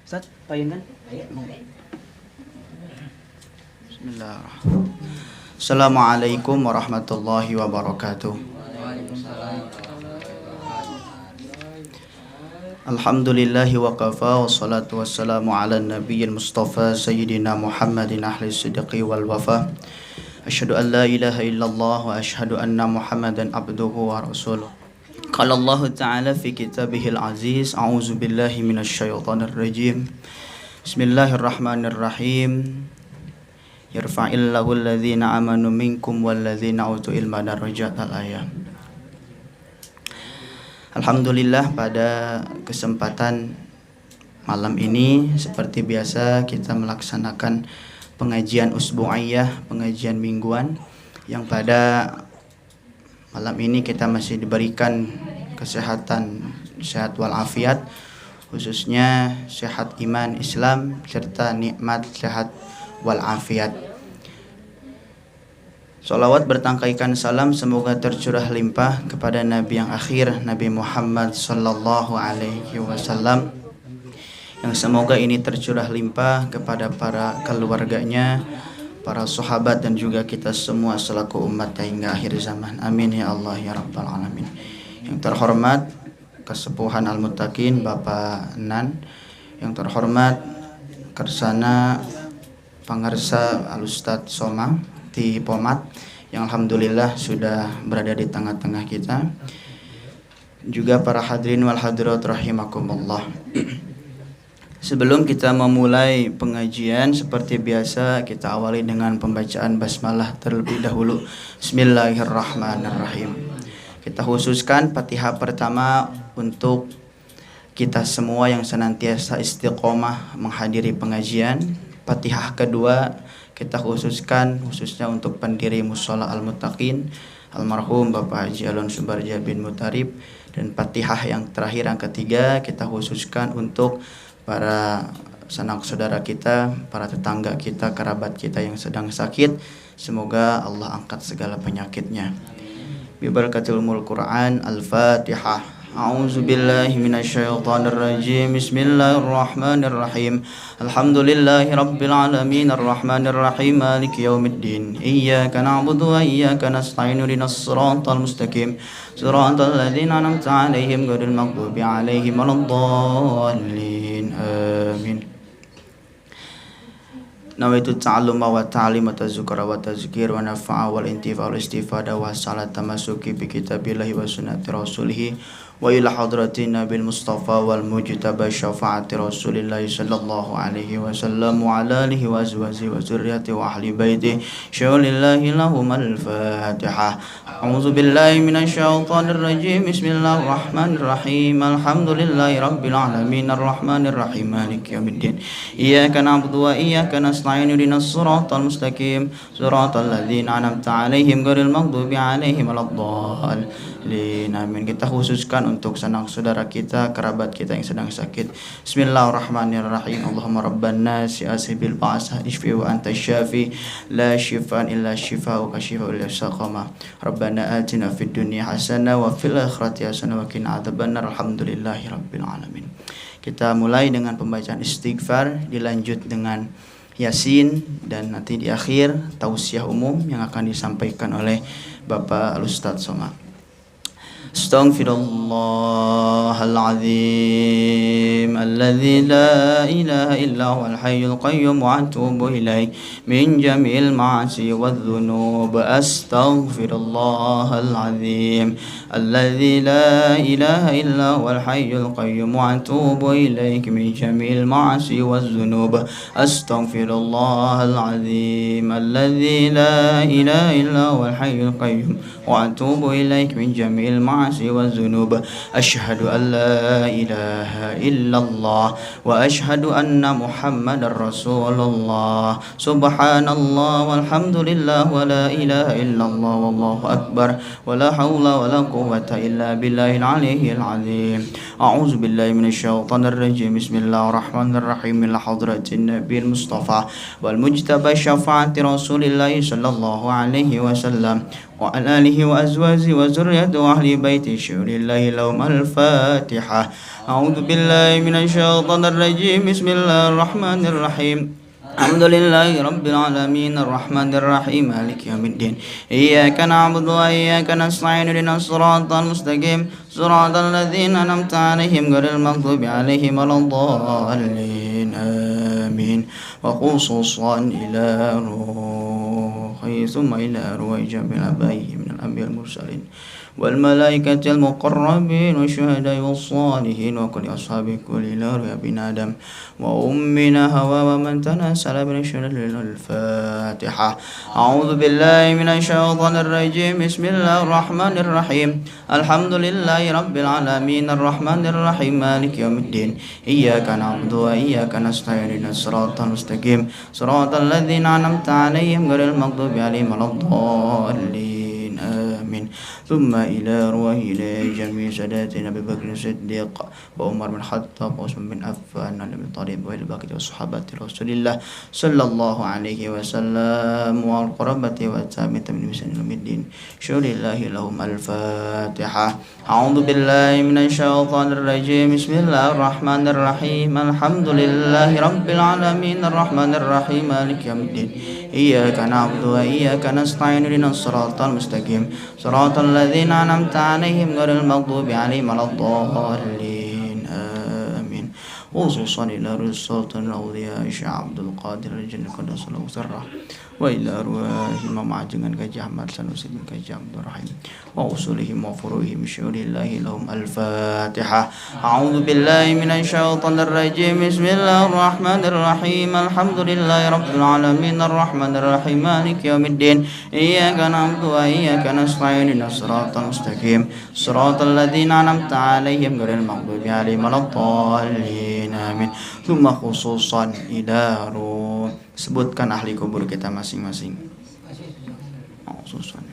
Ustaz, payungan. Bismillahirrahmanirrahim. Assalamualaikum warahmatullahi wabarakatuh. Alhamdulillahi wa kafa, wassalatu wassalamu ala nabiyil mustafa sayyidina Muhammadin ahli sidqi wal wafa. Asyhadu an la ilaha illallah wa asyhadu anna Muhammadan abduhu wa rasuluh. Qala Allah Ta'ala fi kitabihil aziz, a'udzu billahi minasy syaithanir rajim. Bismillahirrahmanirrahim. Yarfa'illahu alladhina amanu minkum walladhina utul ilma darajat al-ayat. Alhamdulillah, pada kesempatan malam ini seperti biasa kita melaksanakan pengajian usbu'iyah, pengajian mingguan, yang pada malam ini kita masih diberikan kesehatan, sehat walafiat, khususnya sehat iman Islam serta nikmat sehat walafiat. Salawat bertangkaikan salam semoga tercurah limpah kepada Nabi yang akhir, Nabi Muhammad sallallahu alaihi wasallam, yang semoga ini tercurah limpah kepada para keluarganya, para sahabat dan juga kita semua selaku umat hingga akhir zaman. Amin ya Allah ya rabbal alamin. Yang terhormat Kesepuhan Al-Muttaqin Bapak Nan, yang terhormat Kersana Pangarsa Al-Ustadz Soma di Pomat, yang alhamdulillah sudah berada di tengah-tengah kita, juga para hadirin wal hadirat rahimakumullah. Sebelum kita memulai pengajian, seperti biasa kita awali dengan pembacaan basmalah terlebih dahulu. Bismillahirrahmanirrahim. Kita khususkan Fatihah pertama untuk kita semua yang senantiasa istiqomah menghadiri pengajian. Fatihah kedua kita khususkan khususnya untuk pendiri Mushola Al-Muttaqin almarhum Bapak Haji Alon Subarja bin Mutarib. Dan Fatihah yang terakhir, yang ketiga, kita khususkan untuk para sanak saudara kita, para tetangga kita, kerabat kita yang sedang sakit. Semoga Allah angkat segala penyakitnya. Bibarakatil Quran. Al-Fatihah. A'udzu billahi minasyaitonir rajim. Bismillahirrahmanirrahim. Alhamdulillahi rabbil alamin arrahmanir rahim maliki yaumiddin. Iyyaka na'budu wa iyyaka nasta'in ihdinas siratal mustaqim. Siratal ladzina an'amta 'alaihim ghairil maghdubi 'alaihim waladdallin. Amin. Nawaitu ta'alluma wa ta'lima wa tazkira wa tazkir wa nafa'a wal intifa wal istifada wa salat tamasuki bi kitabillahi wa sunnati rasulih wa ila hadratin nabil mustafa wal mujtaba syafaati rasulillahi sallallahu alaihi wasallam wa ala alihi wa azwajihi wa zurriyyati wa ahli baiti syaulillahi lahum al-fatihah. A'udzu billahi minasy syaithanir rajim. Bismillahirrahmanirrahim. Alhamdulillahi rabbil alamin arrahmanir rahim maliki yaumiddin. Iyyaka na'budu wa iyyaka nasta'in ihdinas siratal mustaqim siratal ladzina an'amta 'alaihim ghairil maghdubi 'alaihim waladdallin. Amin. Kita khususkan untuk sanak saudara kita, kerabat kita yang sedang sakit. Bismillahirrahmanirrahim. Allahumma rabban nasi ashibil ba'sa ishfi wa anta syafi la shifaan illa shifa'uka shifa'ul saqama. Rabbana atina fid dunya hasanah wa fil akhirati hasanah wa qina adzabannar. Alhamdulillahi rabbil alamin. Kita mulai dengan pembacaan istighfar, dilanjut dengan Yasin, dan nanti di akhir tausiah umum yang akan disampaikan oleh Bapak Al-Ustadz Soma. Astaghfirullahal azim alladzi la ilaha illa huwal hayyul qayyum wa atubu ilaih min jami'il ma'asi wadh-dhunub. Astaghfirullahal azim alladzi la ilaha illa huwal hayyul qayyum wa atubu ilaih min jami'il ma'asi wadh-dhunub. Astaghfirullahal azim alladzi la ilaha illa huwal hayyul qayyum wa atubu ilaih min jami'il ma'asi والذنوب. أشهد أن لا إله إلا الله وأشهد أن محمد رسول الله. سبحان الله والحمد لله ولا إله إلا الله والله أكبر ولا حول ولا قوة إلا بالله العلي العظيم. أعوذ بالله من الشيطان الرجيم. بسم الله الرحمن الرحيم. إلى حضرة النبي المصطفى والمجتبى شفاعة رسول الله صلى الله عليه وسلم وعلى آله وأزواجه وذريته وأهل بيت شعر الله لهم الفاتحة. أعوذ بالله من الشيطان الرجيم. بسم الله الرحمن الرحيم. الحمد لله رب العالمين الرحمن الرحيم مالك يوم الدين إياك نعبد وإياك نستعين اهدنا الصراط المستقيم صراط الذين أنعمت عليهم غير المغضوب عليهم ولا الضالين آمين. وخصوصا إلى روحي ثم إلى روح جميع آبائه من الأنبياء المرسلين والملائكة المقربين والشهداء والصالحين وكل أصحاب كل نار بن آدم وأمنا هوى ومن تناسل من الشرر. الفاتحة. أعوذ بالله من الشيطان الرجيم. بسم الله الرحمن الرحيم. الحمد لله رب العالمين الرحمن الرحيم مالك يوم الدين إياك نعبد وإياك نستعين اهدنا الصراط المستقيم صراط الذين أنعمت عليهم غير المغضوب عليهم ولا الضالين آمين. ثم إلى روح إلى جميع ساداتنا أبي بكر الصديق وعمر بن الخطاب وعثمان بن عفان وعلي بن طالب والباقي وصحابة رسول الله صلى الله عليه وسلم والقرابة والتابعين من بإحسان إلى يوم الدين. شكر الله لهم. الفاتحة. أعوذ بالله من الشيطان الرجيم. بسم الله الرحمن الرحيم. الحمد لله رب العالمين الرحمن الرحيم مالك يوم الدين إياك نعبد وإياك نستعين اهدنا الصراط المستقيم صراط الذين أنعمت عليهم غير المغضوب عليهم ولا الضالين آمين. خصوصا إلى السلطان الأولياء الشيخ عبد القادر الجنة قدس الله سره وإلى أرواح إمام عجنgan Gajah Ahmad Sanusi bin Gajah Abdul Rahim وأصولهم وفروعهم بشؤون الله لهم. الفاتحة. أعوذ بالله من الشيطان الرجيم. بسم الله الرحمن الرحيم. الحمد لله رب العالمين الرحمن الرحيم مالك يوم الدين إياك نعبد وإياك نستعين اهدنا الصراط المستقيم صراط الذين أنعمت عليهم غير المغضوب عليهم ولا الضالين آمين. ثم خصوصا إلى روح. Sebutkan ahli kubur kita masing-masing. Khususan.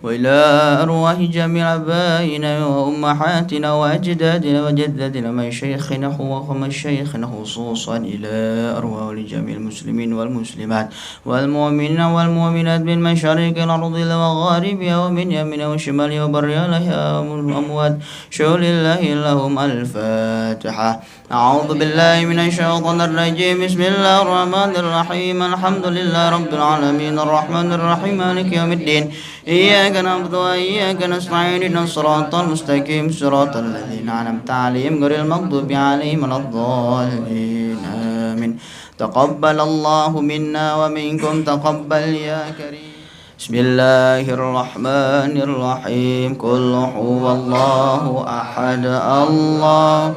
وإلى أرواح جميع آبائنا وأمهاتنا وأجدادنا وجداتنا من شيخنا ومن شيخنا خصوصا إلى أرواح جميع المسلمين والمسلمات والمؤمنين والمؤمنات من مشارق الأرض ومغاربها ومن يمينها وشمالها وبرها والأموات شكر الله لهم. الفاتحة. أعوذ بالله من الشيطان الرجيم. بسم الله الرحمن الرحيم. الحمد لله رب العالمين الرحمن الرحيم مالك يوم الدين إياك نعبد وإياك نستعين اهدنا الصراط المستقيم صراط الذين أنعمت عليهم غير المغضوب عليهم ولا الضالين آمين. تقبل الله منا ومنكم تقبل يا كريم. بسم الله الرحمن الرحيم. قل هو الله أحد الله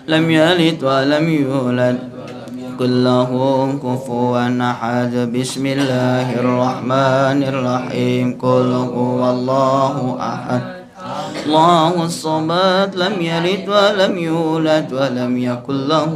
لم يلد ولم يولد قل له كفوا أحد. بسم الله الرحمن الرحيم. قل هو الله أحد الله الصمد لم يلد ولم يولد ولم يكن له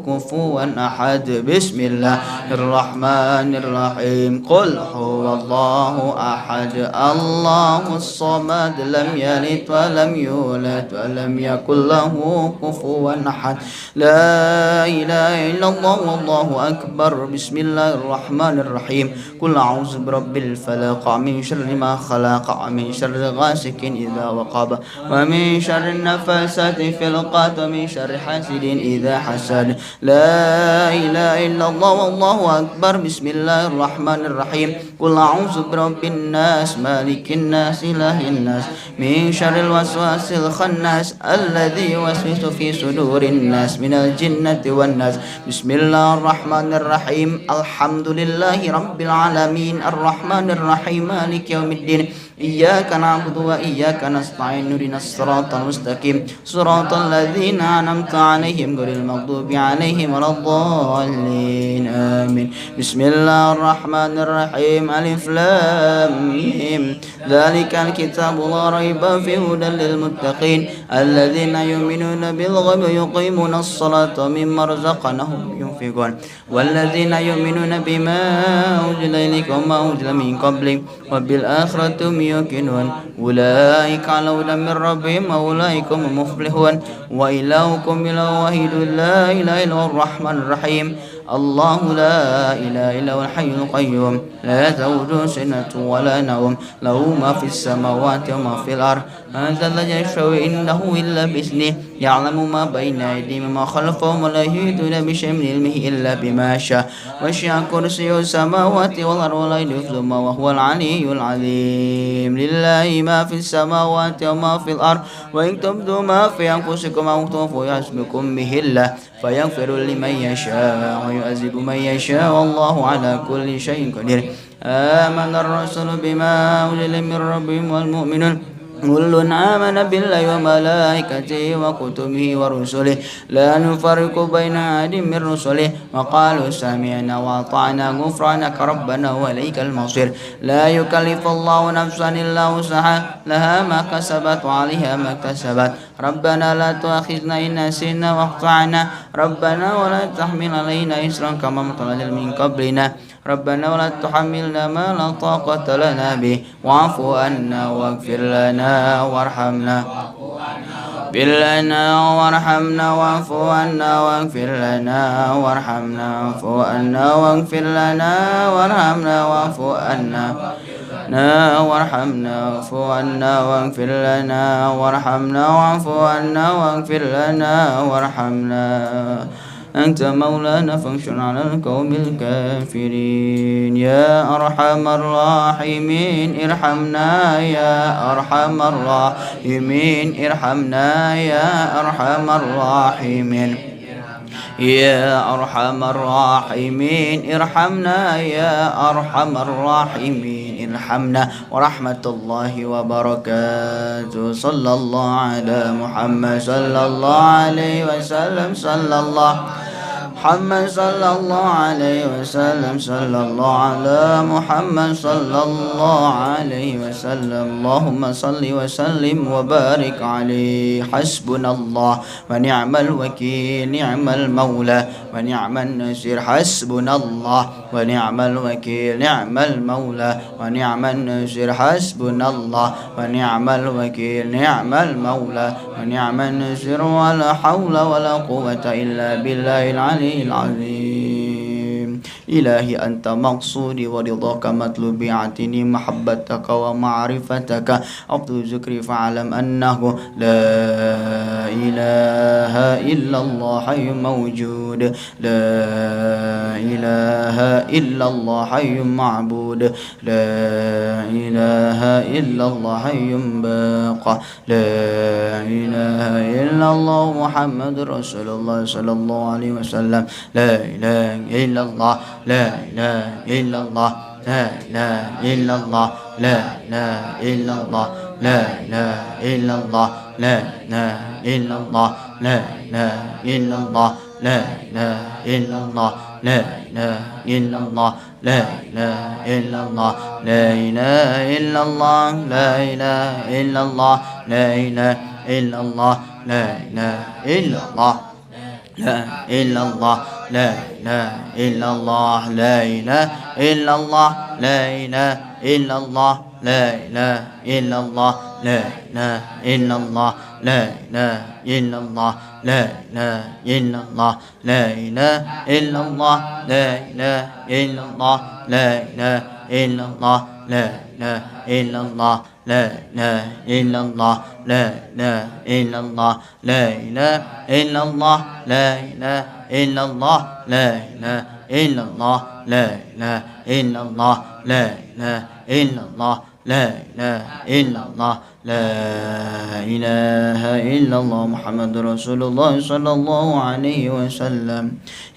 كفوا أحد. بسم الله الرحمن الرحيم. قل هو الله أحد الله الصمد لم يلد ولم يولد ولم يكن له كفوا أحد. لا إله إلا الله والله أكبر. بسم الله الرحمن الرحيم. قل أعوذ برب الفلق من شر ما خلق من شر غاسق إذا وقب العقاب ومن شر النفاسات في العقد ومن شر حاسد إذا حسد لا إله إلا الله والله أكبر بسم الله الرحمن الرحيم قل أعوذ برب الناس مالك الناس إله الناس من شر الوسواس الخناس الذي يوسوس في صدور الناس من الجنة والناس بسم الله الرحمن الرحيم الحمد لله رب العالمين الرحمن الرحيم مالك يوم الدين إياك نعبد وإياك نستعين اهدنا الصراط المستقيم صراط الذين أنعمت عليهم غير المغضوب عليهم ولا الضالين آمين بسم الله الرحمن الرحيم ألف لام ميم ذلك الكتاب لا ريب فيه هدى للمتقين الذين يؤمنون بالغيب ويقيمون الصلاة ومما رزقناهم ينفقون والذين يؤمنون بما أنزل إليك وما أنزل من قبلك وبالآخرة هم يوقنون أولئك على هدى من ربهم وأولئك هم المفلحون وإلهكم إله واحد لا إله إلا هو الرحمن الرحيم الله لا إله إلا هو الحي القيوم لا تأخذه سنة ولا نوم له ما في السماوات وما في الأرض من ذا الذي يشفع عنده إلا بإذنه يعلم ما بين أيديهم وما خلفهم ولا يحيطون بشيء من علمه إلا بما شاء وسع كرسيه السماوات والأرض ولا يؤوده وهو العلي العظيم لله ما في السماوات وما في الأرض وإن تبدوا ما في أنفسكم أو تخفوه يحاسبكم به الله فيغفر لمن يشاء ويعذب من يشاء والله على كل شيء قدير آمن الرسول بما أنزل من ربهم والمؤمنون كل آمن بالله وملائكته وكتبه ورسله لا نفرق بين أحد من رسله وقالوا سمعنا وأطعنا غفرانك ربنا وإليك المصير لا يكلف الله نفسا إلا وسعها لها ما كسبت وعليها ما اكتسبت ربنا لا تؤاخذنا إن نسينا واخطأنا ربنا ولا تحمل علينا إصرا كما حملت من قبلنا ربنا ولا تحملنا ما لا طاقة لنا به واعف عنا واغفر لنا وارحمنا باللنا وارحمنا واعف عنا واغفر لنا وارحمنا واعف عنا واغفر لنا وارحمنا واعف عنا وارحمنا واعف عنا واغفر لنا وارحمنا واعف عنا واغفر لنا وارحمنا أنت مولانا فانصرنا على القوم الكافرين يا أرحم الراحمين ارحمنا يا أرحم الراحمين ارحمنا يا أرحم الراحمين يا أرحم الراحمين ارحمنا يا أرحم الراحمين ارحمنا ورحمة الله وبركاته صلى الله على محمد صلى الله عليه وسلم صلى الله محمد صلى الله عليه وسلم صلى الله على محمد صلى الله عليه وسلم اللهم صل وسلم وبارك عليه حسبنا الله ونعم الوكيل نعم المولى ونعم النصير حسبنا الله ونعم الوكيل نعم المولى ونعم النصير حسبنا الله ونعم الوكيل نعم المولى ونعم النصير ولا حول ولا قوة إلا بالله العلي العظيم إلهي أنت مقصودي ورضاك مطلوبي أعطني محبتك ومعرفتك عبد ذكري فاعلم أنه لا إله إلا الله حي موجود لا إله إلا الله حي معبود لا إله إلا الله حي باقى لا إله إلا الله محمد رسول الله صلى الله عليه وسلم لا إله إلا الله لا إله إلا الله لا إله إلا الله لا إله إلا الله لا إله إلا الله لا إله إلا الله لا إله إلا الله لا إله إلا الله لا إله إلا الله لا إله إلا الله لا إله إلا الله لا إله إلا الله لا إله إلا الله لا إله إلا الله لا إلا الله لا إله إلا الله لا إله إلا الله لا إله إلا الله لا إله إلا الله لا إله إلا الله لا إله إلا الله لا إله إلا الله لا إله إلا الله لا إله إلا الله لا إله إلا الله لا إله إلا الله لا إله إلا الله لا إله إلا الله لا إله إلا الله لا إله إلا الله لا إله إلا الله لا إله إلا الله لا إله إلا الله لا إله إلا الله لا إله إلا الله محمد رسول الله صلى الله عليه وسلم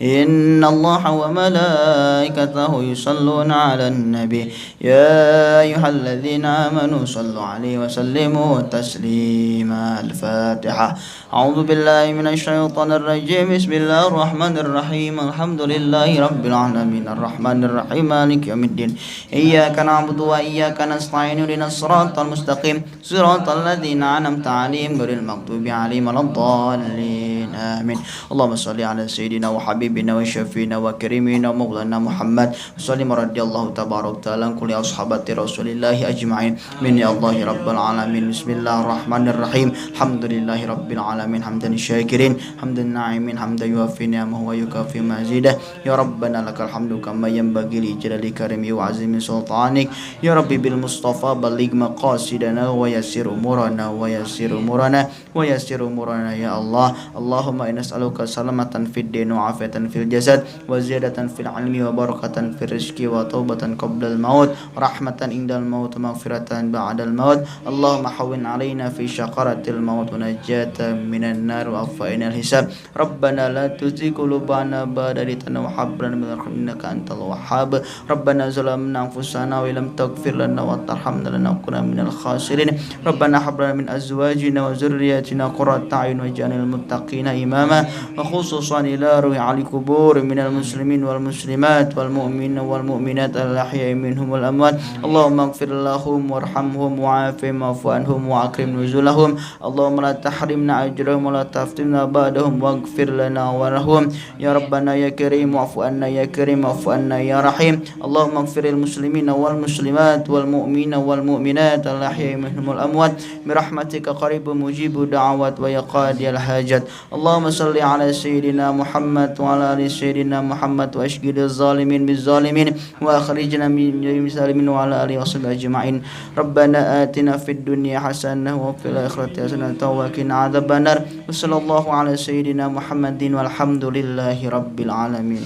إن الله وملائكته يصلون على النبي يا أيها الذين آمنوا صلوا عليه وسلموا تسليما الفاتحة أعوذ بالله من الشيطان الرجيم بسم الله الرحمن الرحيم الحمد لله رب العالمين الرحمن الرحيم مالك يوم الدين إياك نعبد وإياك نستعين اهدنا الصراط المستقيم صراط الذين أنعمت عليهم غير المغضوب عليهم ولا الضالين آمين اللهم صل على سيدنا وحبيبنا وشفينا وكريمنا ومولانا محمد وسلم رضي الله تبارك وتعالى عن كل أصحاب رسول الله أجمعين من يا الله رب العالمين بسم الله الرحمن الرحيم الحمد لله رب العالمين حمدا الشاكرين حمدا الناعمين حمدا يوفي نعمه ويكافئ مزيده يا ربنا لك الحمد كما ينبغي لجلال كرمه وعظيم سلطانك يا ربي بالمصطفى بلغ مقاصدنا ويسر أمورنا ويسر أمورنا ويسر أمورنا يا الله اللهم إنا نسألك سلامة في الدين وعافية في الجسد وزيادة في العلم وبركة في الرزق وتوبة قبل الموت رحمة عند الموت مغفرة بعد الموت اللهم حون علينا في شقرة الموت ونجاة من النار وعفونا الحساب ربنا لا تزغ قلوبنا بعد إذ هديتنا وهب لنا من لدنك إنك أنت الوهاب ربنا ظلمنا أنفسنا وإن لم تغفر لنا وترحمنا لنكن من الخاسرين ربنا هب لنا من أزواجنا وذرياتنا قرة أعين واجعلنا للمتقين إماما وخصوصا إلى روح على القبور من المسلمين والمسلمات والمؤمنين والمؤمنات الأحياء منهم والأموات اللهم اغفر لهم وارحمهم وعافهم واعف عنهم وأكرم نزلهم اللهم لا تحرمنا أجرهم ولا تفتنا بعدهم واغفر لنا ورحمهم يا ربنا يا كريم واعف عنا يا كريم واعف عنا يا رحيم اللهم اغفر المسلمين والمسلمات والمؤمنين والمؤمنات الأحياء منهم والأموات برحمتك قريب مجيب دعوات ويا قاضي الحاجات اللهم صل على سيدنا محمد وعلى آل سيدنا محمد واشغل الظالمين بالظالمين وأخرجنا من الظالمين وعلى آله وصحبه أجمعين ربنا آتنا في الدنيا حسنة وفي الآخرة حسنة وقنا عذاب النار وصلى الله على سيدنا محمد والحمد لله رب العالمين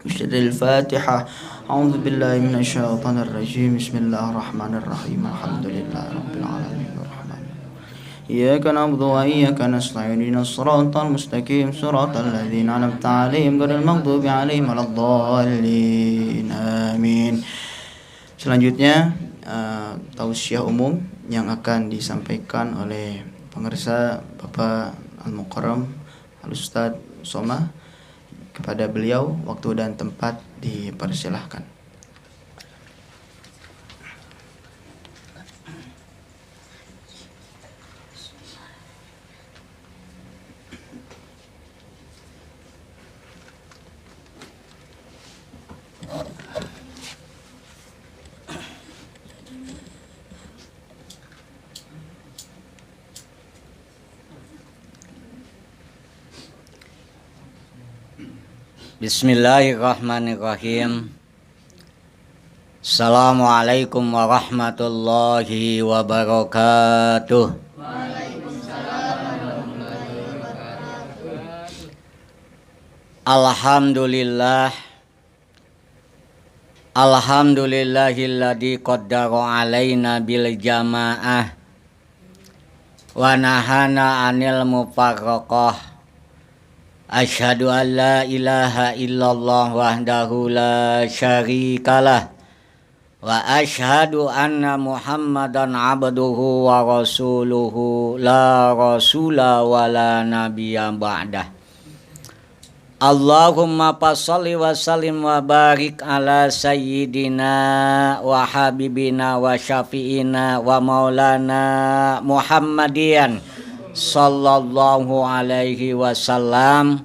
بشر الفاتحة أعوذ بالله من الشيطان الرجيم بسم الله الرحمن الرحيم الحمد لله رب العالمين الرحمن إياك نعبد وإياك نستعين اهدنا الصراط المستقيم صراط الذين أنعمت عليهم غير المغضوب عليهم ولا الضالين آمين. Selanjutnya tausiah umum yang akan disampaikan oleh pengarsa Bapak Al-Mukarram Al-Ustadz Soma. Kepada beliau waktu dan tempat dipersilahkan. Bismillahirrahmanirrahim. Assalamualaikum warahmatullahi wabarakatuh. Alhamdulillah. Alhamdulillahilladzi qaddara alaina bil jamaah wa nahana 'anil mufarraqah. Asyhadu an la ilaha illallah wahdahu la syarikalah wa asyhadu anna Muhammadan abduhu wa rasuluhu la rasula wa la nabiyya ba'dah. Allahumma fasholli wa sallim wa barik ala sayyidina wa habibina wa syafi'ina wa maulana Muhammadian sallallahu alaihi wasallam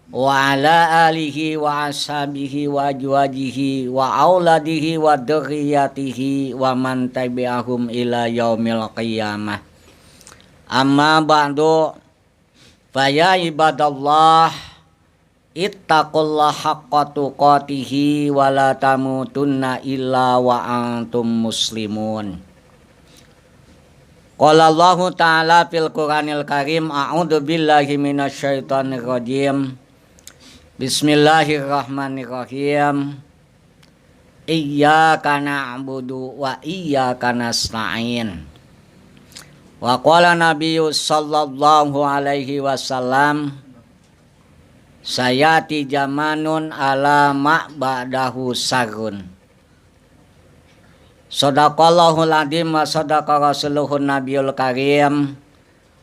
wa ala alihi wa ashabihi wa ajwajihi wa auladihi wa dzurriyyatihi wa man tabi'ahum ila yaumil qiyamah. Amma ba'du, fa ya ibadallah ittaqullaha haqqa tuqatihi wa la tamutunna illa wa antum muslimun. Qala Allahu ta'ala fil Qur'anil Karim, a'udzu billahi minasyaitonir rajim. Bismillahirrahmanirrahim. Iyyaka na'budu wa iyyaka nasta'in. Wa qala Nabiyyu sallallahu alaihi wasallam, sayati jamanun ala ma'badahu sarun. Sadaqallahul adzim wa sadaqa rasuluhun nabiyul karim.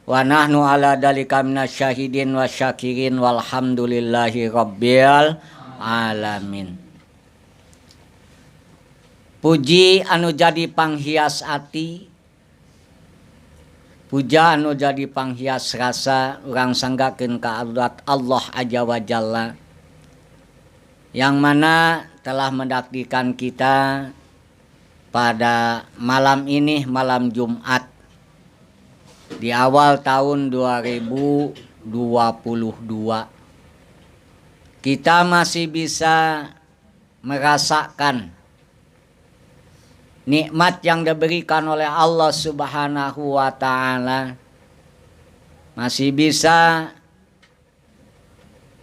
Wa nahnu ala dalika minasyahidin wa syakirin walhamdulillahi rabbil alamin. Puji anu jadi panghias ati, puja anu jadi panghias rasa, urang sanggakeun ka Allah Azza wa Jalla, yang mana telah mendaktikan kita pada malam ini, malam Jumat di awal tahun 2022. Kita masih bisa merasakan nikmat yang diberikan oleh Allah Subhanahu wa ta'ala. Masih bisa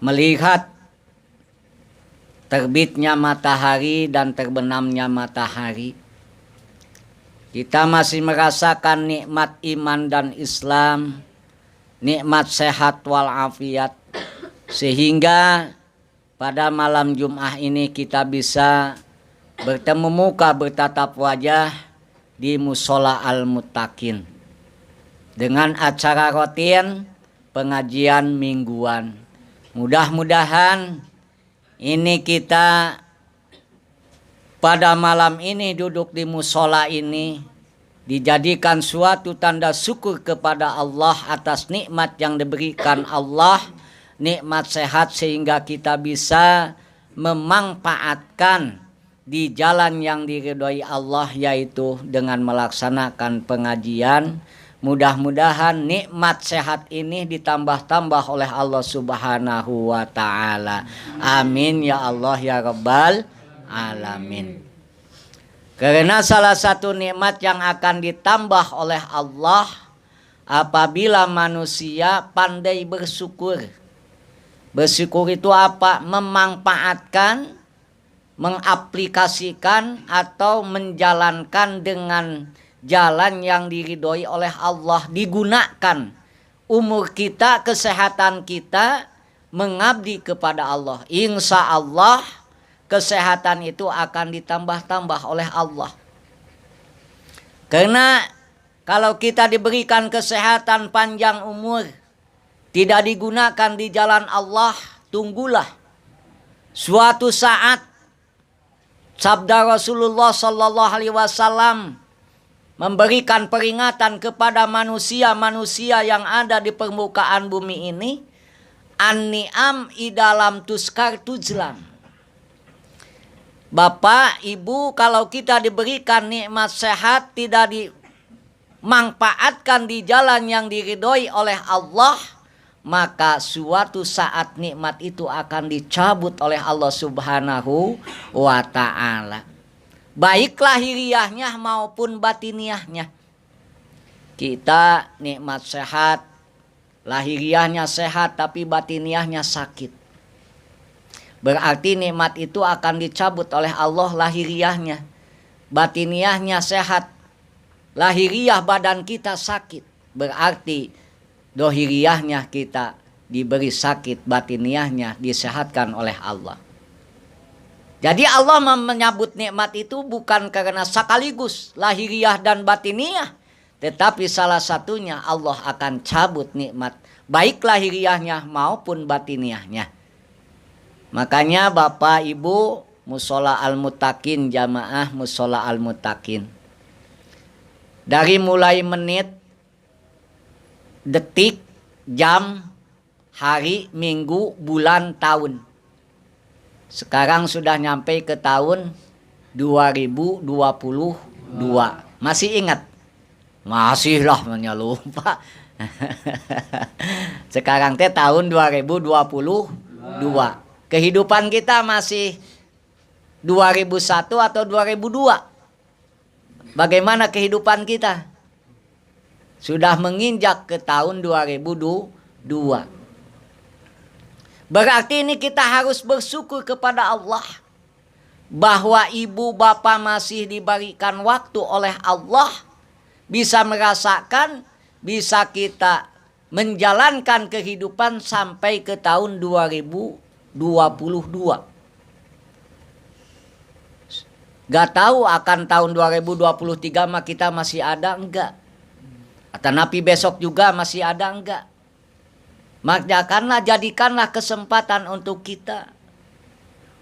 melihat terbitnya matahari dan terbenamnya matahari. Kita masih merasakan nikmat iman dan Islam, nikmat sehat walafiat, sehingga pada malam Jumat ini kita bisa bertemu muka, bertatap wajah di Musola Al-Muttaqin dengan acara rutin pengajian mingguan. Mudah-mudahan ini kita pada malam ini duduk di musola ini dijadikan suatu tanda syukur kepada Allah atas nikmat yang diberikan Allah, nikmat sehat, sehingga kita bisa memanfaatkan di jalan yang diridhoi Allah, yaitu dengan melaksanakan pengajian. Mudah-mudahan nikmat sehat ini ditambah-tambah oleh Allah Subhanahu wa ta'ala. Amin ya Allah ya Rabbal alamin. Karena salah satu nikmat yang akan ditambah oleh Allah apabila manusia pandai bersyukur. Bersyukur itu apa? Memanfaatkan, mengaplikasikan atau menjalankan dengan jalan yang diridhoi oleh Allah. Digunakan umur kita, kesehatan kita mengabdi kepada Allah. Insya Allah kesehatan itu akan ditambah-tambah oleh Allah. Karena kalau kita diberikan kesehatan panjang umur, tidak digunakan di jalan Allah, tunggulah suatu saat sabda Rasulullah sallallahu alaihi wasallam memberikan peringatan kepada manusia-manusia yang ada di permukaan bumi ini, an-ni'am idalam tuskar tujlam. Bapak, Ibu, kalau kita diberikan nikmat sehat tidak dimanfaatkan di jalan yang diridhoi oleh Allah, maka suatu saat nikmat itu akan dicabut oleh Allah Subhanahu wa ta'ala. Baik lahiriahnya maupun batiniahnya. Kita nikmat sehat, lahiriahnya sehat tapi batiniahnya sakit. Berarti nikmat itu akan dicabut oleh Allah lahiriahnya. Batiniahnya sehat, lahiriah badan kita sakit. Berarti dohiriahnya kita diberi sakit, batiniahnya disehatkan oleh Allah. Jadi Allah menyebut nikmat itu bukan karena sekaligus lahiriah dan batiniah, tetapi salah satunya Allah akan cabut nikmat baik lahiriahnya maupun batiniahnya. Makanya Bapak Ibu Musola Al-Muttaqin, jamaah Musola Al-Muttaqin, dari mulai menit, detik, jam, hari, minggu, bulan, tahun, sekarang sudah nyampe ke tahun 2022. Masih ingat? Masih lah, lupa. Sekarang teh tahun 2022. Kehidupan kita masih 2001 atau 2002. Bagaimana kehidupan kita? Sudah menginjak ke tahun 2002. Berarti ini kita harus bersyukur kepada Allah bahwa ibu bapak masih diberikan waktu oleh Allah, bisa merasakan, bisa kita menjalankan kehidupan sampai ke tahun 2022. Gak tahu akan tahun 2023 mah kita masih ada enggak, atau napi besok juga masih ada enggak. Maka jadikanlah kesempatan untuk kita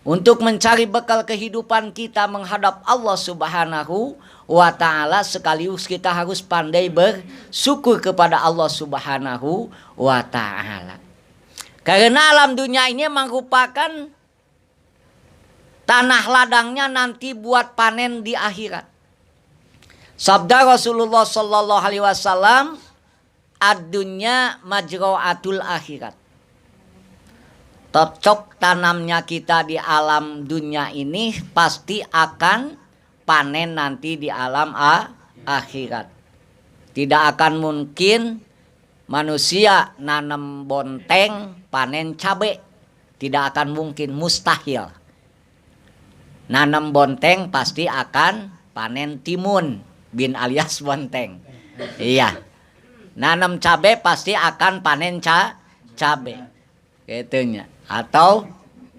untuk mencari bekal kehidupan kita menghadap Allah Subhanahu wa ta'ala, sekaligus kita harus pandai bersyukur kepada Allah Subhanahu wa ta'ala. Karena alam dunia ini merupakan tanah ladangnya nanti buat panen di akhirat. Sabda Rasulullah sallallahu alaihi wasallam, ad-dunya majra'atul akhirat. Cocok tanamnya kita di alam dunia ini pasti akan panen nanti di alam akhirat. Tidak akan mungkin manusia nanam bonteng panen cabai. Tidak akan mungkin, mustahil. Nanam bonteng pasti akan panen timun bin alias bonteng. Iya. Nanam cabai pasti akan panen cabai. Gitunya. Atau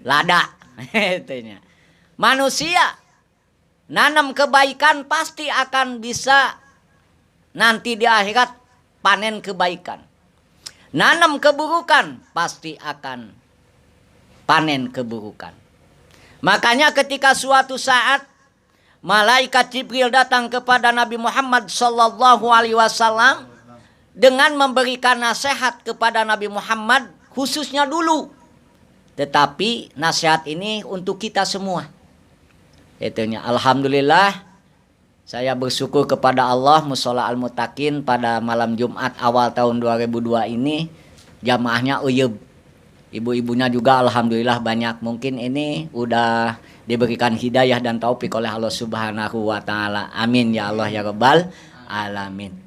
lada. Gitunya. Manusia nanam kebaikan pasti akan bisa nanti di akhirat panen kebaikan. Nanam keburukan pasti akan panen keburukan. Makanya ketika suatu saat malaikat Jibril datang kepada Nabi Muhammad sallallahu alaihi wasallam dengan memberikan nasihat kepada Nabi Muhammad khususnya dulu. Tetapi nasihat ini untuk kita semua. Itunya, alhamdulillah saya bersyukur kepada Allah Mushola Al-Mutakin pada malam Jumat awal tahun 2002 ini jamaahnya uyub. Ibu-ibunya juga alhamdulillah banyak. Mungkin ini udah diberikan hidayah dan taufik oleh Allah Subhanahu wa taala. Amin ya Allah ya Rabbal alamin.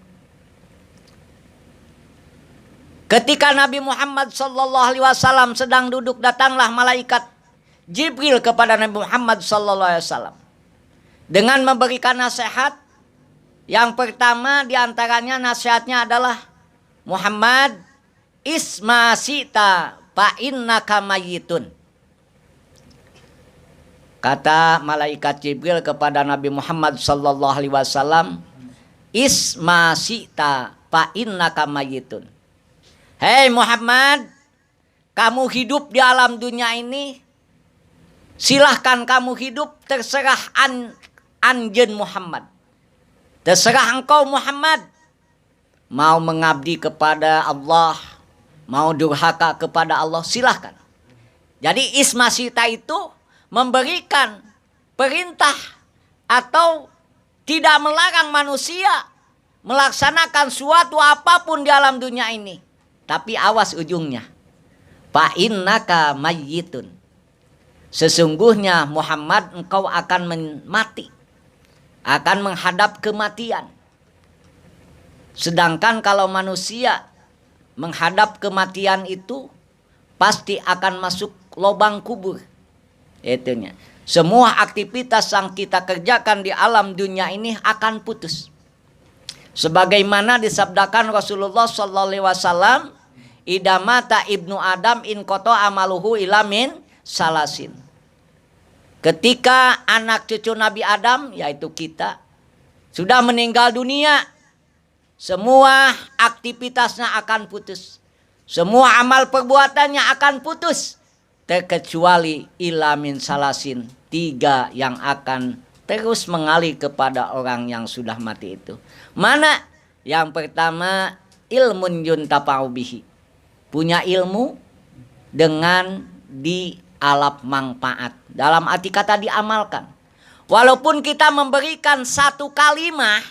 Ketika Nabi Muhammad sallallahu alaihi wasallam sedang duduk, datanglah malaikat Jibril kepada Nabi Muhammad sallallahu alaihi wasallam dengan memberikan nasihat. Yang pertama diantaranya nasihatnya adalah, Muhammad, isma sita fa innaka mayyitun. Kata malaikat Jibril kepada Nabi Muhammad sallallahu alaihi wasallam, isma sita fa innaka mayyitun. Hei Muhammad, kamu hidup di alam dunia ini, silahkan kamu hidup, terserah anjen Muhammad. Terserah engkau Muhammad. Mau mengabdi kepada Allah, mau durhaka kepada Allah, silahkan. Jadi ismasita itu memberikan perintah atau tidak melarang manusia melaksanakan suatu apapun di alam dunia ini. Tapi awas ujungnya. Fa innaka mayyitun. Sesungguhnya Muhammad, engkau akan mati. Akan menghadap kematian. Sedangkan kalau manusia menghadap kematian itu pasti akan masuk lubang kubur. Itunya. Semua aktivitas yang kita kerjakan di alam dunia ini akan putus. Sebagaimana disabdakan Rasulullah sallallahu alaihi wasallam, idamata ibnu Adam in koto amaluhu ilamin salasin. Ketika anak cucu Nabi Adam, yaitu kita, sudah meninggal dunia, semua aktivitasnya akan putus. Semua amal perbuatannya akan putus. Terkecuali ilamin salasin, 3 yang akan terus mengalir kepada orang yang sudah mati itu. Mana? Yang pertama, ilmun yuntafa'u bihi. Punya ilmu dengan dialap manfaat. Dalam arti kata diamalkan. Walaupun kita memberikan satu kalimat,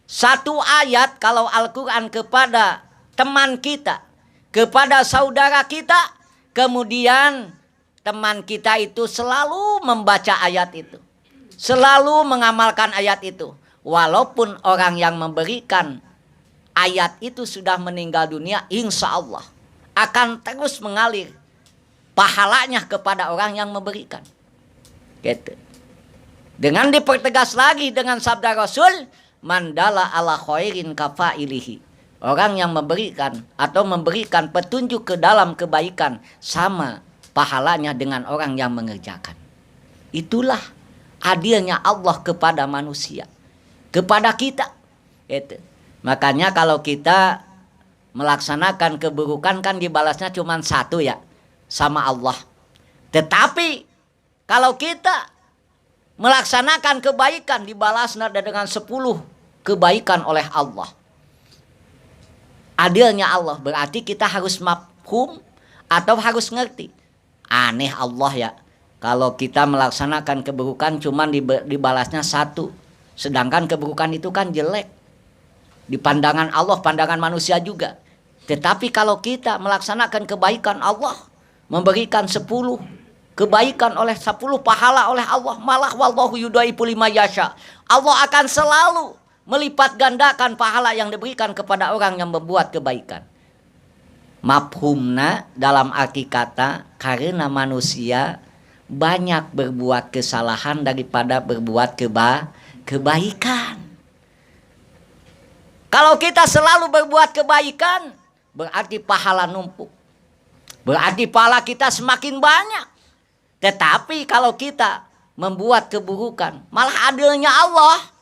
satu ayat kalau Al-Quran kepada teman kita, kepada saudara kita, kemudian teman kita itu selalu membaca ayat itu, selalu mengamalkan ayat itu. Walaupun orang yang memberikan ayat itu sudah meninggal dunia, insya Allah akan terus mengalir pahalanya kepada orang yang memberikan. Gitu. Dengan dipertegas lagi dengan sabda Rasul, mandala ala khairin kafailihi. Orang yang memberikan atau memberikan petunjuk ke dalam kebaikan sama pahalanya dengan orang yang mengerjakan. Itulah adilnya Allah kepada manusia, kepada kita. Gitu. Makanya kalau kita melaksanakan keburukan kan dibalasnya cuma satu ya, sama Allah. Tetapi kalau kita melaksanakan kebaikan dibalasnya dengan 10 kebaikan oleh Allah. Adilnya Allah berarti kita harus mafhum atau harus ngerti. Aneh Allah ya, kalau kita melaksanakan keburukan cuma dibalasnya 1, sedangkan keburukan itu kan jelek di pandangan Allah, pandangan manusia juga. Tetapi kalau kita melaksanakan kebaikan, Allah memberikan 10 kebaikan oleh 10 pahala oleh Allah. Malah wallahu yudaifu liman yasha. Allah akan selalu melipat gandakan pahala yang diberikan kepada orang yang membuat kebaikan. Mafhumna dalam arti kata karena manusia banyak berbuat kesalahan daripada berbuat kebaikan. Kalau kita selalu berbuat kebaikan, berarti pahala numpuk. Berarti pahala kita semakin banyak. Tetapi kalau kita membuat keburukan, malah adilnya Allah.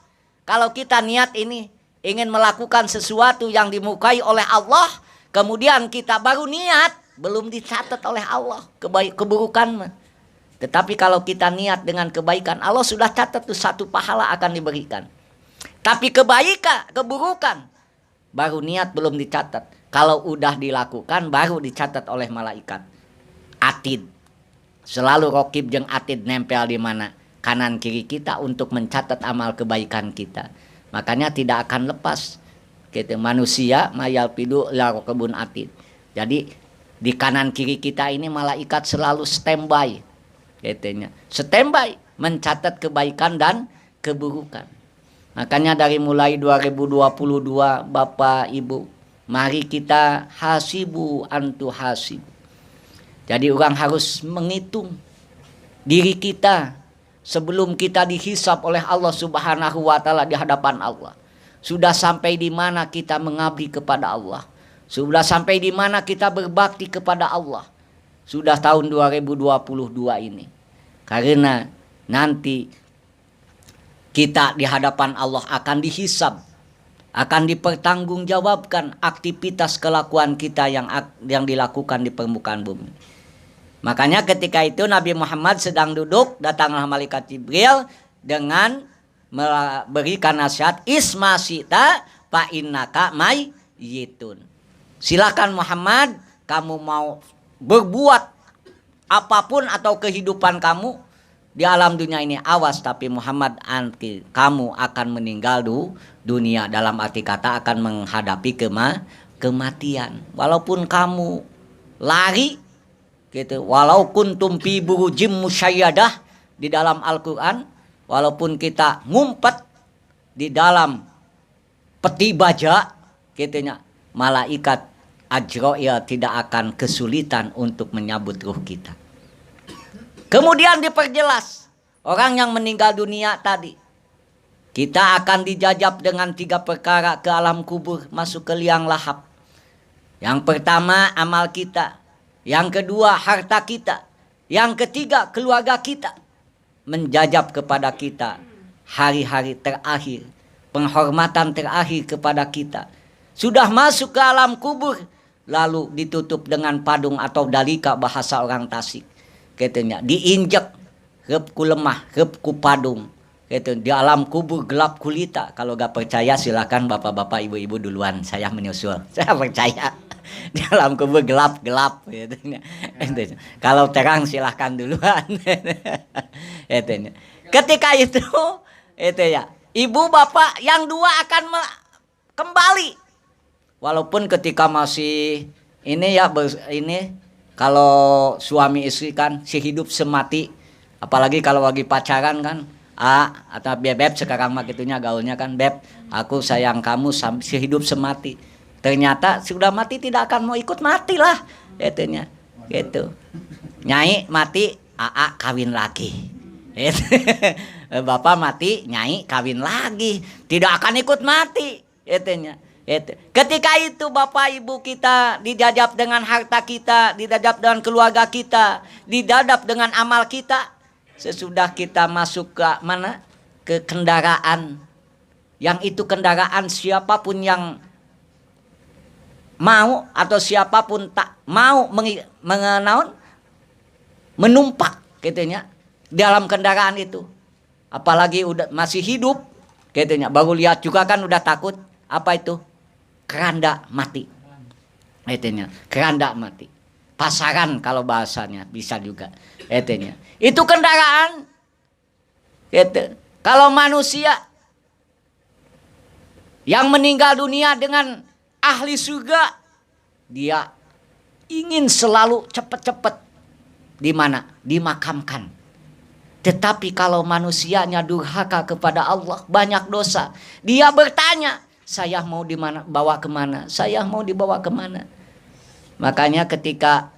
Kalau kita niat ini ingin melakukan sesuatu yang dimukai oleh Allah, kemudian kita baru niat, belum dicatat oleh Allah keburukan. Tetapi kalau kita niat dengan kebaikan, Allah sudah catat tuh 1 pahala akan diberikan. Tapi keburukan baru niat belum dicatat. Kalau udah dilakukan baru dicatat oleh malaikat. Atid. Selalu rokib jeung atid nempel di mana? Kanan kiri kita untuk mencatat amal kebaikan kita. Makanya tidak akan lepas. Gitu. Manusia mayal pidu la rokibun atid. Jadi di kanan kiri kita ini malaikat selalu standby. Gitu. Standby mencatat kebaikan dan keburukan. Makanya dari mulai 2022 Bapak Ibu, mari kita hasibu antu hasib. Jadi orang harus menghitung diri kita sebelum kita dihisab oleh Allah Subhanahu wa taala di hadapan Allah. Sudah sampai di mana kita mengabdi kepada Allah? Sudah sampai di mana kita berbakti kepada Allah? Sudah tahun 2022 ini. Karena nanti kita di hadapan Allah akan dihisab, akan dipertanggungjawabkan aktivitas kelakuan kita yang dilakukan di permukaan bumi. Makanya ketika itu Nabi Muhammad sedang duduk, datanglah malaikat Jibril dengan memberikan nasihat, isma sita fa innaka mayyitun. Silakan Muhammad, kamu mau berbuat apapun atau kehidupan kamu di alam dunia ini, awas tapi Muhammad kamu akan meninggal dunia, dalam arti kata akan menghadapi kematian. Walaupun kamu lari gitu, walau kuntum fi burujim musayyadah di dalam Al-Qur'an, walaupun kita ngumpet di dalam peti baja gitunya, malaikat Ajrail tidak akan kesulitan untuk menyabut ruh kita. Kemudian diperjelas, orang yang meninggal dunia tadi, kita akan dijajab dengan 3 perkara ke alam kubur, masuk ke liang lahap. Yang pertama amal kita, yang kedua harta kita, yang ketiga keluarga kita. Menjajab kepada kita hari-hari terakhir, penghormatan terakhir kepada kita. Sudah masuk ke alam kubur, lalu ditutup dengan padung atau dalika bahasa orang Tasik. Katanya diinjek rep ku lemah, rep ku padung. Gitu. Di alam kubur gelap kulita. Kalau gak percaya silakan bapak-bapak ibu-ibu duluan, saya menyusul. Saya percaya di alam kubur gelap-gelap gitu. Kalau terang silahkan duluan. Ketika itu ya, ibu bapak yang 2 akan kembali. Walaupun ketika masih ini ya, ini kalau suami istri kan sehidup semati, apalagi kalau lagi pacaran kan, atau beb sekarang mah gitunya gaulnya kan, beb aku sayang kamu sehidup semati. Ternyata sudah mati tidak akan mau ikut matilah, itunya. Gitu. Nyai mati, AA kawin lagi. Bapak mati, Nyai kawin lagi. Tidak akan ikut mati, itunya. Ketika itu Bapak Ibu kita didadap dengan harta kita, didadap dengan keluarga kita, didadap dengan amal kita. Sesudah kita masuk ke mana? Ke kendaraan. Yang itu kendaraan siapapun yang mau atau siapapun tak mau menumpak gitunya dalam kendaraan itu, apalagi udah masih hidup gitunya, baru lihat juga kan udah takut. Apa itu? Keranda mati gitunya, keranda mati, pasaran kalau bahasanya bisa juga gitunya. Itu kendaraan gitu. Kalau manusia yang meninggal dunia dengan ahli surga, dia ingin selalu cepat-cepat di mana? Dimakamkan. Tetapi kalau manusianya durhaka kepada Allah, banyak dosa, dia bertanya, saya mau di mana? Bawa kemana? Saya mau dibawa kemana? Makanya ketika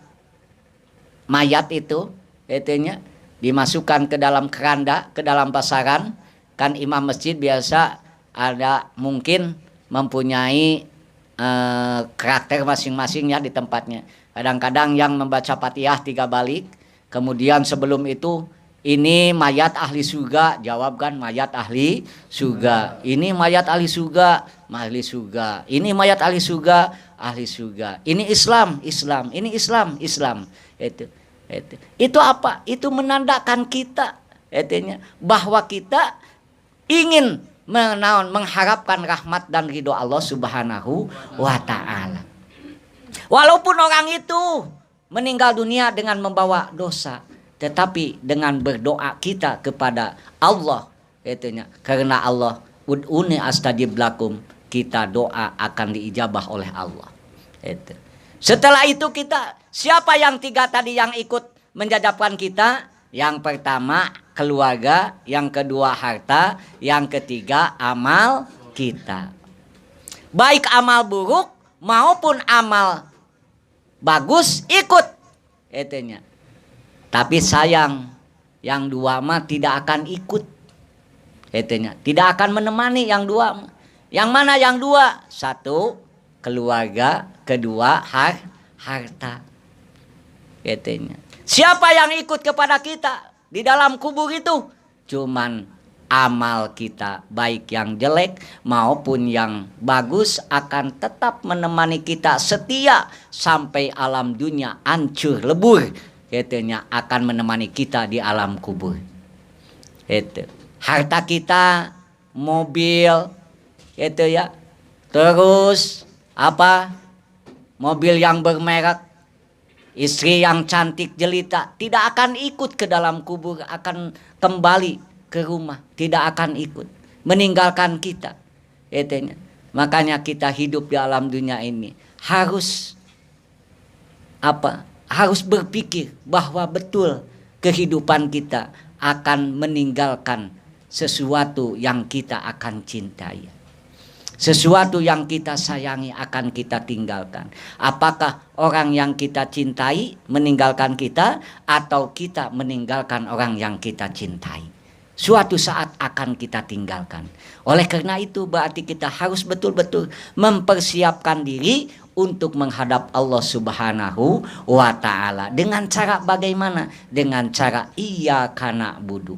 mayat itu, itunya dimasukkan ke dalam keranda, ke dalam pasaran, kan imam masjid biasa ada mungkin mempunyai karakter masing-masing ya di tempatnya. Kadang-kadang yang membaca Fatihah 3 balik, kemudian sebelum itu ini mayat ahli surga, jawab kan mayat ahli surga. Ini mayat ahli surga, ahli surga. Ini mayat ahli surga, ahli surga. Ini Islam, Islam. Ini Islam, Islam. Itu apa? Itu menandakan kita, bahwa kita ingin mengharapkan rahmat dan ridho Allah Subhanahu wa Ta'ala. Walaupun orang itu meninggal dunia dengan membawa dosa, tetapi dengan berdoa kita kepada Allah, karena Allah ud'uni astajib lakum, kita doa akan diijabah oleh Allah. Setelah itu kita, siapa yang 3 tadi yang ikut menjadapkan kita? Yang pertama keluarga, yang kedua harta, yang ketiga amal kita. Baik amal buruk maupun amal bagus ikut itunya. Tapi sayang yang 2 mah tidak akan ikut itunya, tidak akan menemani yang 2. Yang mana yang 2? 1 keluarga, kedua harta itunya. Siapa yang ikut kepada kita di dalam kubur itu? Cuman amal kita, baik yang jelek maupun yang bagus, akan tetap menemani kita setia sampai alam dunia hancur lebur. Katanya akan menemani kita di alam kubur. Itu. Harta kita, mobil, itu ya. Terus apa? Mobil yang bermerek, istri yang cantik jelita, tidak akan ikut ke dalam kubur, akan kembali ke rumah, tidak akan ikut, meninggalkan kita. Makanya kita hidup di alam dunia ini harus apa? Harus berpikir bahwa betul kehidupan kita akan meninggalkan sesuatu yang kita akan cintai. Sesuatu yang kita sayangi akan kita tinggalkan. Apakah orang yang kita cintai meninggalkan kita, atau kita meninggalkan orang yang kita cintai? Suatu saat akan kita tinggalkan. Oleh karena itu berarti kita harus betul-betul mempersiapkan diri untuk menghadap Allah Subhanahu wa Ta'ala. Dengan cara bagaimana? Dengan cara iyyaka na'budu.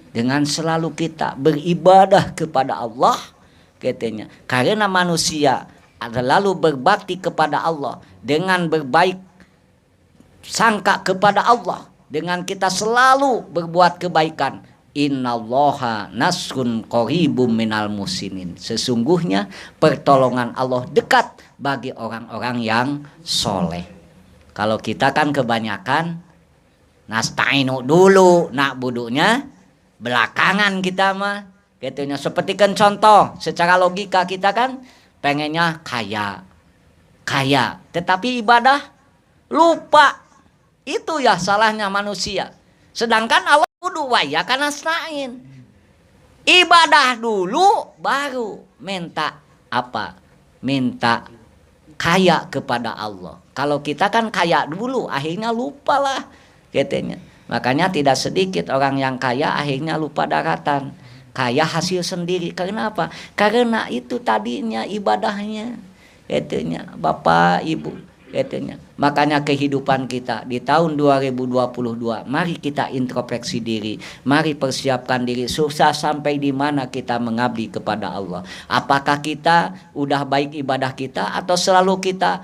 Dengan selalu kita beribadah kepada Allah. Katanya, karena manusia lalu berbakti kepada Allah dengan berbaik sangka kepada Allah, dengan kita selalu berbuat kebaikan. Innallaha nasrun qaribum minal musinin. Sesungguhnya pertolongan Allah dekat bagi orang-orang yang soleh. Kalau kita kan kebanyakan nasta'inu dulu, nak budunya belakangan kita mah. Gitunya, seperti kan contoh secara logika kita kan pengennya kaya, tetapi ibadah lupa. Itu ya salahnya manusia. Sedangkan Allah kudu waya kana nasta'in. Ibadah dulu baru minta apa? Minta kaya kepada Allah. Kalau kita kan kaya dulu, akhirnya lupa lah katanya. Makanya tidak sedikit orang yang kaya akhirnya lupa daratan. Kaya hasil sendiri. Karena apa? Karena itu tadinya ibadahnya. Katanya, Bapak, Ibu. Katanya. Makanya kehidupan kita di tahun 2022, mari kita introspeksi diri, mari persiapkan diri, susah sampai di mana kita mengabdi kepada Allah. Apakah kita udah baik ibadah kita atau selalu kita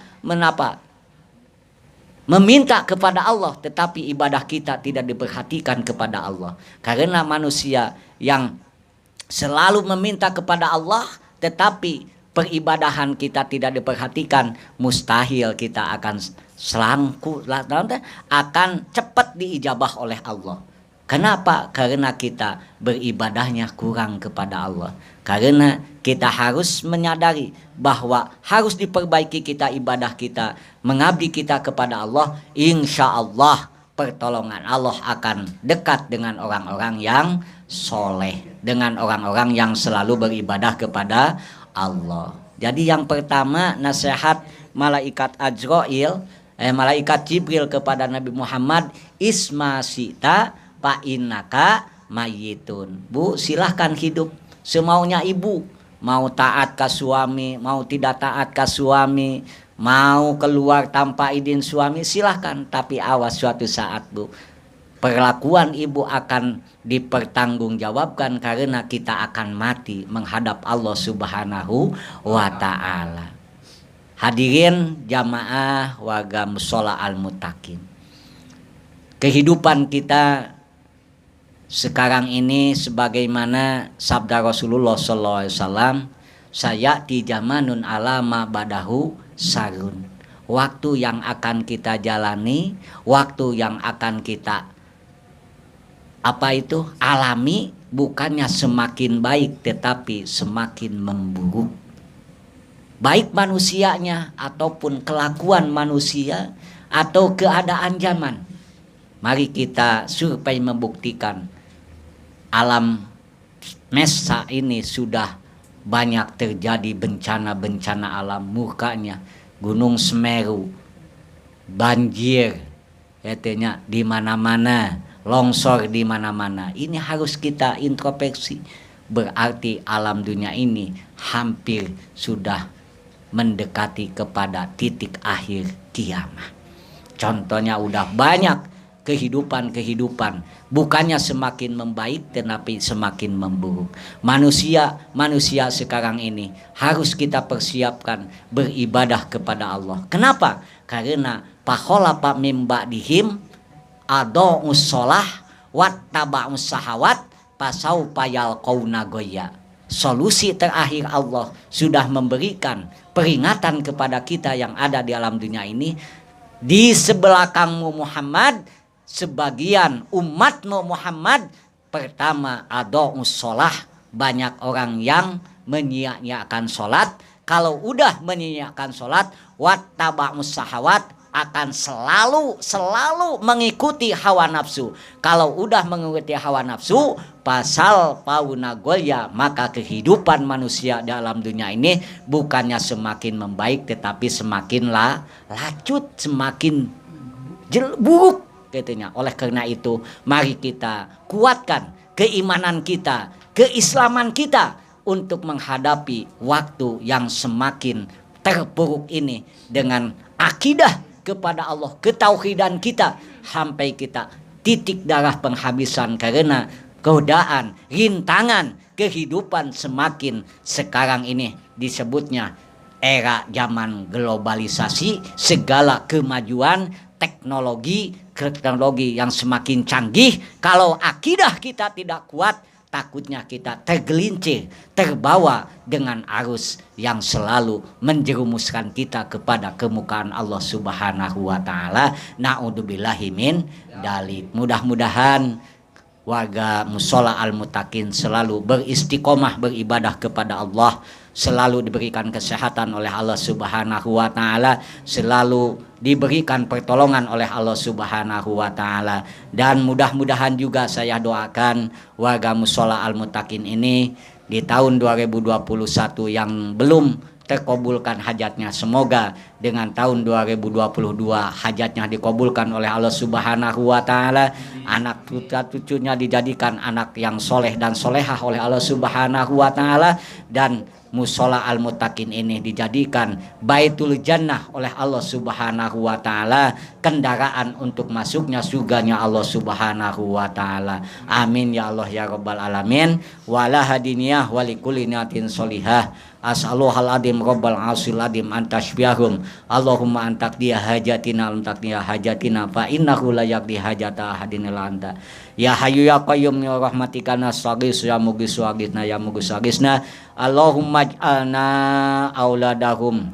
meminta kepada Allah tetapi ibadah kita tidak diperhatikan kepada Allah. Karena manusia yang selalu meminta kepada Allah tetapi peribadahan kita tidak diperhatikan, mustahil kita akan akan cepat diijabah oleh Allah. Kenapa? Karena kita beribadahnya kurang kepada Allah. Karena kita harus menyadari bahwa harus diperbaiki kita ibadah kita, mengabdi kita kepada Allah. Insya Allah pertolongan Allah akan dekat dengan orang-orang yang soleh, dengan orang-orang yang selalu beribadah kepada Allah. Jadi yang pertama nasihat malaikat malaikat Jibril kepada Nabi Muhammad, isma sita fa innaka mayitun. Bu, silahkan hidup semaunya ibu. Mau taat ke suami, mau tidak taat ke suami, mau keluar tanpa izin suami, silahkan. Tapi awas suatu saat, Bu, perlakuan ibu akan dipertanggungjawabkan karena kita akan mati menghadap Allah Subhanahu wa Ta'ala. Hadirin jamaah warga mushola al-muttaqin. Kehidupan kita sekarang ini sebagaimana sabda Rasulullah SAW, sayati zamanun alama badahu sarun. Waktu yang akan kita jalani, waktu yang akan kita alami bukannya semakin baik tetapi semakin memburuk. Baik manusianya ataupun kelakuan manusia atau keadaan zaman. Mari kita survei membuktikan alam semesta ini sudah banyak terjadi bencana-bencana alam, mukanya Gunung Semeru, banjir, katanya di mana-mana, longsor di mana-mana. Ini harus kita introspeksi. Berarti alam dunia ini hampir sudah mendekati kepada titik akhir kiamat. Contohnya udah banyak kehidupan bukannya semakin membaik tetapi semakin memburuk. Manusia sekarang ini harus kita persiapkan beribadah kepada Allah. Kenapa? Karena pahola pak mimba dihim adau'us sholah wattaba'us sahawat pasau payal qauna goya. Solusi terakhir Allah sudah memberikan peringatan kepada kita yang ada di alam dunia ini. Di sebelah kamu Muhammad, sebagian umatmu Muhammad, pertama adau'us sholah, banyak orang yang menyia-nyiakan sholat. Kalau udah menyia-nyiakan sholat, wattaba'us sahawat, akan selalu mengikuti hawa nafsu. Kalau udah mengikuti hawa nafsu, pasal pauna golya, maka kehidupan manusia dalam dunia ini bukannya semakin membaik tetapi semakin lacut, semakin buruk katanya. Oleh karena itu, mari kita kuatkan keimanan kita, keislaman kita untuk menghadapi waktu yang semakin terpuruk ini dengan akidah kepada Allah, ketauhidan kita sampai kita titik darah penghabisan karena godaan, rintangan kehidupan semakin sekarang ini disebutnya era zaman globalisasi, segala kemajuan teknologi yang semakin canggih. Kalau akidah kita tidak kuat, takutnya kita tergelincir, terbawa dengan arus yang selalu menjerumuskan kita kepada kemukaan Allah Subhanahu wa Ta'ala. Na'udzubillahi min dzalik. Mudah-mudahan warga mushola al-muttaqin selalu beristiqomah beribadah kepada Allah, selalu diberikan kesehatan oleh Allah Subhanahu wa Ta'ala, selalu diberikan pertolongan oleh Allah Subhanahu wa Ta'ala. Dan mudah-mudahan juga saya doakan warga mushola al-muttaqin ini di tahun 2021 yang belum terkabulkan hajatnya. Semoga dengan tahun 2022 hajatnya dikabulkan oleh Allah Subhanahu wa taala. Anak cucunya dijadikan anak yang soleh dan solehah oleh Allah Subhanahu wa taala, dan musola al-muttaqin ini dijadikan baitul jannah oleh Allah Subhanahu wa taala, kendaraan untuk masuknya surganya Allah Subhanahu wa taala. Amin ya Allah ya rabbal alamin. Wala hadiniyah walikulli niyatin sholihah. As'aluhal adim rabbal asil adim antasbihum. Allahumma antakdiya hajatina antakdiya hajatina fa innahu la yaqdi hajata ahadin illa anta. Ya hayyu ya qayyum ya rahmatika nastaghis ya mughis waghithna ya mughis waghithna. Allahumma ij'alna auladahum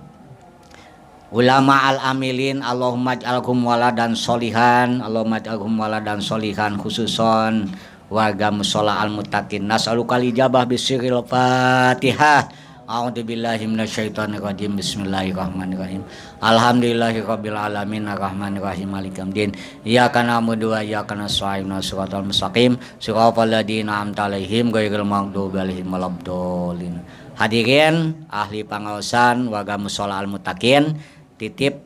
ulama al-amilin. Allahumma ij'alhum waladan solihan. Allahumma ij'alhum waladan solihan, khususon warga musola al-muttaqin. Nas'alukal ijabah bisiril Fatihah. A'udzubillahi minasyaitonirrajim. Bismillahirrahmanirrahim. Alhamdulillahirabbil alamin arrahmanirrahim maliki yaumiddin. Iyyaka na'budu wa iyyaka nasta'in shiratal mustaqim shiratal ladzina an'amta 'alaihim ghairil maghdubi 'alaihim waladdallin. Hadirin ahli pengawasan warga musola al-muttaqin, titip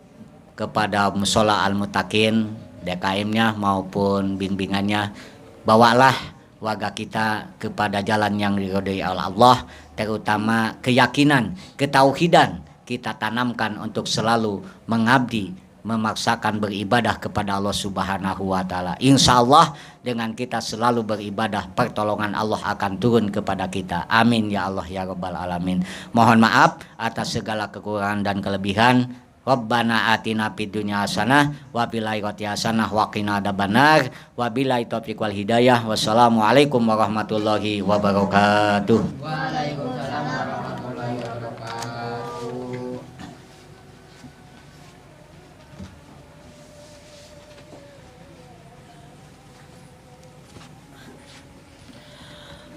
kepada musola al-muttaqin DKM-nya maupun bimbingannya, bawalah warga kita kepada jalan yang diridhoi oleh Allah, terutama keyakinan, ketauhidan kita tanamkan untuk selalu mengabdi, memaksakan beribadah kepada Allah Subhanahu wa taala. Insyaallah dengan kita selalu beribadah, pertolongan Allah akan turun kepada kita. Amin ya Allah ya rabbal alamin. Mohon maaf atas segala kekurangan dan kelebihan. Rabbana atina fid dunya hasanah wa fil akhirati hasanah wa qina adzabannar. Wabillahi taufiq wal hidayah. Wassalamualaikum warahmatullahi wabarakatuh. Waalaikumsalam warahmatullahi wabarakatuh.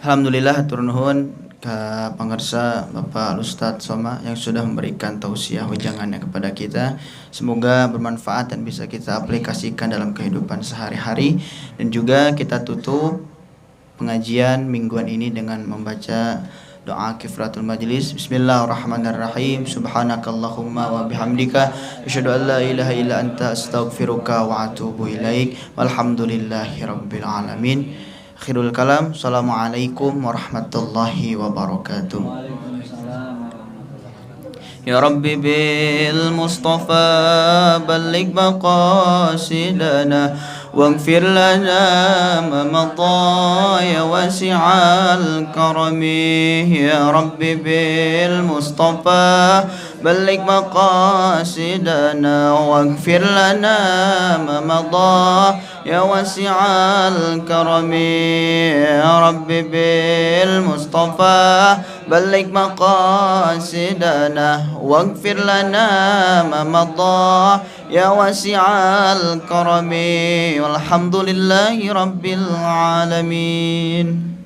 Alhamdulillah hatur nuhun ka pangarsa Bapak Ustadz Soma yang sudah memberikan tausiah wejangannya kepada kita. Semoga bermanfaat dan bisa kita aplikasikan dalam kehidupan sehari-hari. Dan juga kita tutup pengajian mingguan ini dengan membaca doa kifaratul majlis. Bismillahirrahmanirrahim. Subhanakallahumma wa bihamdika asyhadu an la ilaha illa anta astaghfiruka wa atubu ilaik. Walhamdulillahi rabbil alamin. Akhirul kalam. Assalamualaikum warahmatullahi wabarakatuh. Ya Rabbi bil Mustafa balligh maqasidana waghfir lana ma madha ya wasi'al karami. Ya Rabbi bil Mustafa balligh maqasidana waghfir lana ma madha ya wasi'al karami. Ya Rabbi bil Mustafa balligh maqasidana waghfir lana ma madha ya wasi'al karami. Walhamdulillahi rabbil alamin.